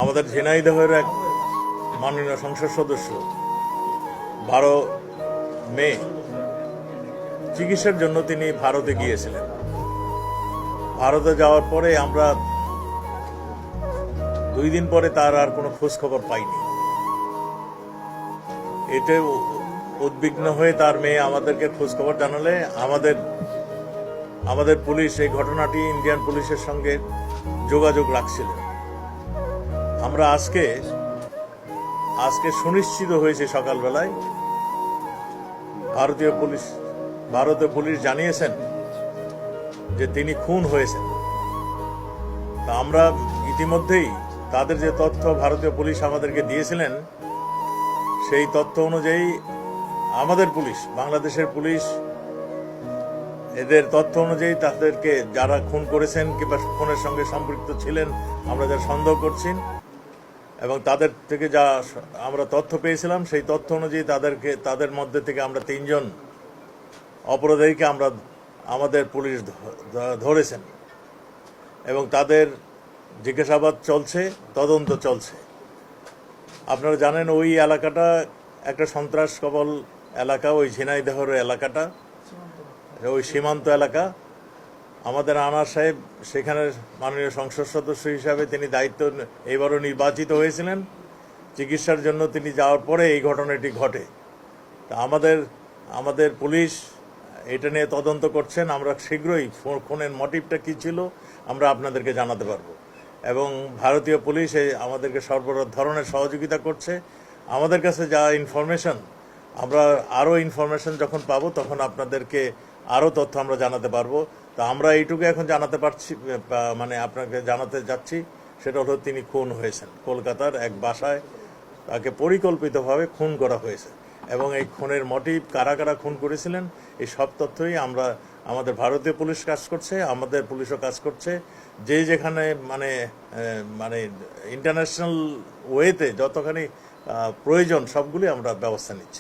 আমাদের ঝিনাইদহের এক মাননীয় সংসদ সদস্য 12 মে চিকিৎসার জন্য তিনি ভারতে গিয়েছিলেন। ভারতে যাওয়ার পরে আমরা 2 দিন পরে তার আর কোনো খোঁজ খবর পাইনি। এতে উদ্বিগ্ন হয়ে তার মেয়ে আমাদেরকে খোঁজ খবর জানালে আমাদের পুলিশ এই ঘটনাটি ইন্ডিয়ান পুলিশের সঙ্গে যোগাযোগ রাখছিলেন। আমরা আজকে সুনিশ্চিত হয়েছে সকালবেলায় ভারতীয় পুলিশ জানিয়েছেন যে তিনি খুন হয়েছেন। তা আমরা ইতিমধ্যেই তাদের যে তথ্য ভারতীয় পুলিশ আমাদেরকে দিয়েছিলেন সেই তথ্য অনুযায়ী আমাদের পুলিশ, বাংলাদেশের পুলিশ, এদের তথ্য অনুযায়ী তাদেরকে যারা খুন করেছেন কিংবা খুনের সঙ্গে সম্পৃক্ত ছিলেন আমরা যারা সন্দেহ করছি এবং তাদের থেকে যা আমরা তথ্য পেয়েছিলাম সেই তথ্য অনুযায়ী তাদের মধ্যে থেকে আমরা 3 জন অপরাধীকে আমাদের পুলিশ ধরেছেন এবং তাদের জিজ্ঞাসাবাদ চলছে, তদন্ত চলছে। আপনারা জানেন ওই এলাকাটা একটা সন্ত্রাস কবল এলাকা, ওই ঝিনাইদহের এলাকাটা ওই সীমান্ত এলাকা। আমাদের আনার সাহেব সেখানে মাননীয় সংসদ সদস্য হিসাবে তিনি দায়িত্ব এবারও নির্বাচিত হয়েছিলেন। চিকিৎসার জন্য তিনি যাওয়ার পরে এই ঘটনাটি ঘটে। তা আমাদের পুলিশ এটা নিয়ে তদন্ত করছেন। আমরা শীঘ্রই খুনের মোটিভটা কী ছিল আমরা আপনাদেরকে জানাতে পারবো এবং ভারতীয় পুলিশ আমাদেরকে সর্ব ধরনের সহযোগিতা করছে। আমাদের কাছে যা ইনফরমেশন, আমরা আরও ইনফরমেশন যখন পাবো তখন আপনাদেরকে আরও তথ্য আমরা জানাতে পারবো। তা আমরা এইটুকু এখন জানাতে পারছি, মানে আপনাকে জানাতে যাচ্ছি, সেটা হলো তিনি খুন হয়েছেন। কলকাতার এক বাসায় তাকে পরিকল্পিতভাবে খুন করা হয়েছে এবং এই খুনের মোটিভ কারা কারা খুন করেছিলেন এই সব তথ্যই আমাদের ভারতীয় পুলিশ কাজ করছে, আমাদের পুলিশও কাজ করছে। যেখানে মানে ইন্টারন্যাশনাল ওয়েতে যতখানি প্রয়োজন সবগুলি আমরা ব্যবস্থা নিচ্ছি।